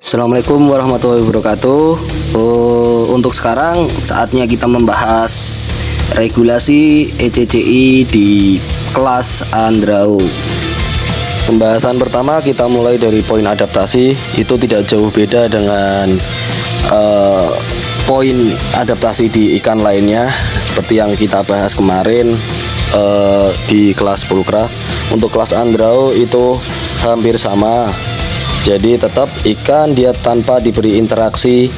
Assalamualaikum warahmatullahi wabarakatuh. Untuk sekarang saatnya kita membahas regulasi ECCI di kelas Andrao. Pembahasan pertama kita mulai dari poin adaptasi. Itu tidak jauh beda dengan poin adaptasi di ikan lainnya seperti yang kita bahas kemarin di kelas pulkra. Untuk kelas Andrao itu hampir sama. Jadi tetap ikan dia tanpa diberi interaksi,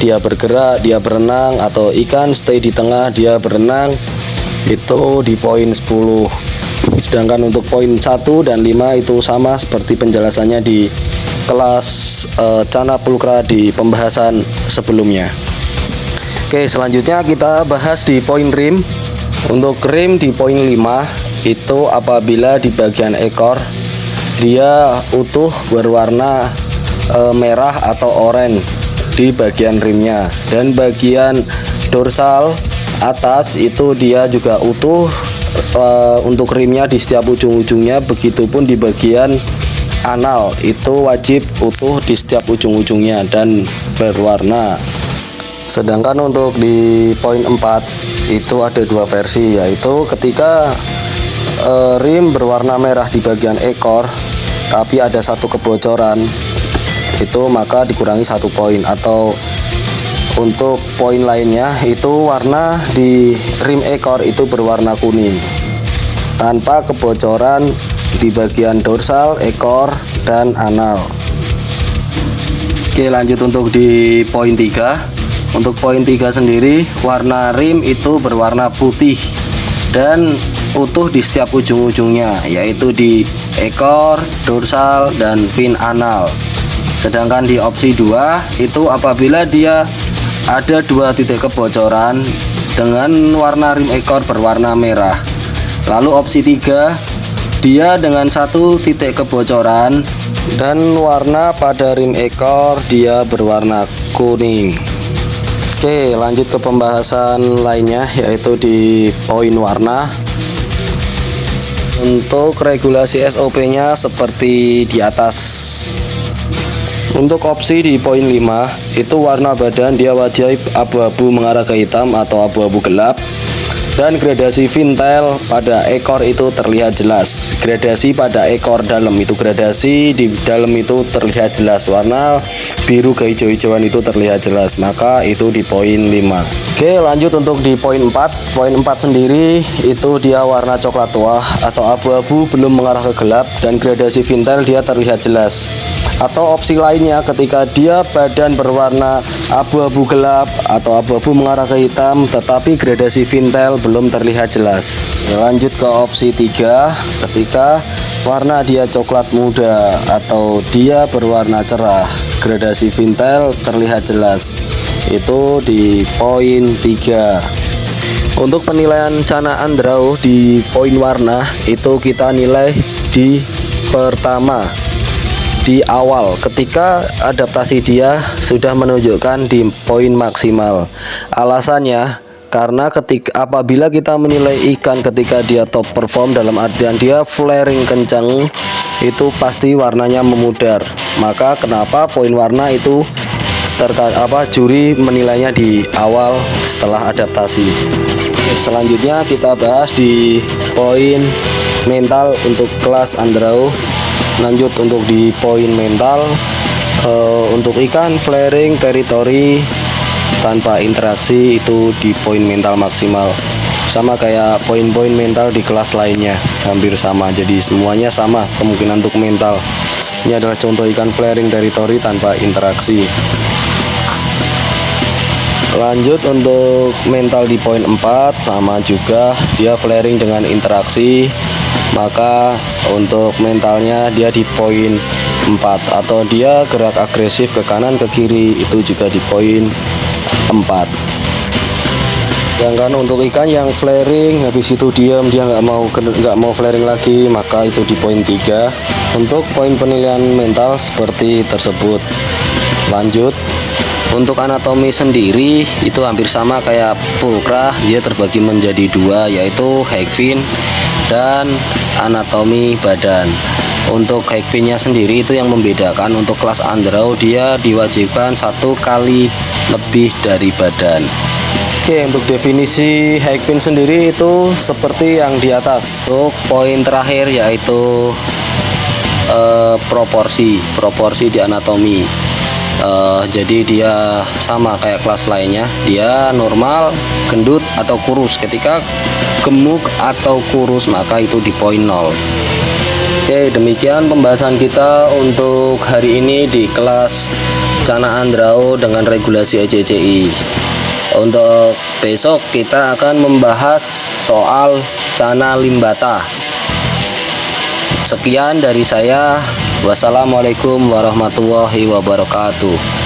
dia bergerak, dia berenang, atau ikan stay di tengah, dia berenang, itu di poin 10. Sedangkan untuk poin 1 dan 5 itu sama seperti penjelasannya di kelas Cana Pulkra di pembahasan sebelumnya. Oke, selanjutnya kita bahas di poin rim. Untuk rim di poin 5 itu apabila di bagian ekor dia utuh berwarna merah atau oranye di bagian rimnya, dan bagian dorsal atas itu dia juga utuh untuk rimnya di setiap ujung-ujungnya. Begitupun di bagian anal itu wajib utuh di setiap ujung-ujungnya dan berwarna. Sedangkan untuk di poin 4 itu ada dua versi, yaitu ketika rim berwarna merah di bagian ekor tapi ada satu kebocoran, itu maka dikurangi 1 poin. Atau untuk poin lainnya itu warna di rim ekor itu berwarna kuning tanpa kebocoran di bagian dorsal, ekor, dan anal. Oke, lanjut untuk di poin 3. Untuk poin 3 sendiri warna rim itu berwarna putih dan utuh di setiap ujung-ujungnya, yaitu di ekor, dorsal, dan fin anal. Sedangkan di opsi 2 itu apabila dia ada 2 titik kebocoran dengan warna rim ekor berwarna merah. Lalu opsi 3 dia dengan 1 titik kebocoran dan warna pada rim ekor dia berwarna kuning. Oke, lanjut ke pembahasan lainnya, yaitu di poin warna. Untuk regulasi SOP-nya seperti di atas. Untuk opsi di poin 5 itu warna badan dia wajib abu-abu mengarah ke hitam atau abu-abu gelap, dan gradasi fintail pada ekor itu terlihat jelas. Gradasi pada ekor dalam itu, gradasi di dalam itu terlihat jelas, warna biru kehijau-hijauan itu terlihat jelas, maka itu di poin 5. Oke, lanjut untuk di poin 4. Poin 4 sendiri itu dia warna coklat tua atau abu-abu belum mengarah ke gelap, dan gradasi fintail dia terlihat jelas. Atau opsi lainnya ketika dia badan berwarna abu-abu gelap atau abu-abu mengarah ke hitam tetapi gradasi fintail belum terlihat jelas. Lanjut ke opsi 3, ketika warna dia coklat muda atau dia berwarna cerah, gradasi fintail terlihat jelas, itu di poin 3. Untuk penilaian Cana Andrao di poin warna itu kita nilai di pertama, di awal ketika adaptasi dia sudah menunjukkan di poin maksimal. Alasannya karena apabila kita menilai ikan ketika dia top perform, dalam artian dia flaring kencang, itu pasti warnanya memudar. Maka kenapa poin warna itu juri menilainya di awal setelah adaptasi. Selanjutnya kita bahas di poin mental untuk kelas Andrao. Lanjut untuk di poin mental, untuk ikan flaring teritori tanpa interaksi itu di poin mental maksimal, sama kayak poin-poin mental di kelas lainnya, hampir sama. Jadi semuanya sama kemungkinan untuk mental. Ini adalah contoh ikan flaring teritori tanpa interaksi. Lanjut untuk mental di poin 4, sama juga dia flaring dengan interaksi, maka untuk mentalnya dia di poin 4. Atau dia gerak agresif ke kanan ke kiri, itu juga di poin 4. Sedangkan untuk ikan yang flaring habis itu diam, dia nggak mau flaring lagi, maka itu di poin 3. Untuk poin penilaian mental seperti tersebut. Lanjut untuk anatomi sendiri itu hampir sama kayak pulkra, dia terbagi menjadi 2, yaitu high fin dan anatomi badan. Untuk Hackfin-nya sendiri itu yang membedakan. Untuk kelas Andrau dia diwajibkan 1 kali lebih dari badan. Oke, untuk definisi Hackfin sendiri itu seperti yang di atas. Untuk poin terakhir yaitu proporsi di anatomi. Jadi dia sama kayak kelas lainnya, dia normal, gendut atau kurus. Ketika gemuk atau kurus maka itu di poin 0. Oke, demikian pembahasan kita untuk hari ini di kelas Cana Andrau dengan regulasi ECCI. Untuk besok kita akan membahas soal Cana Limbata. Sekian dari saya. Wassalamualaikum warahmatullahi wabarakatuh.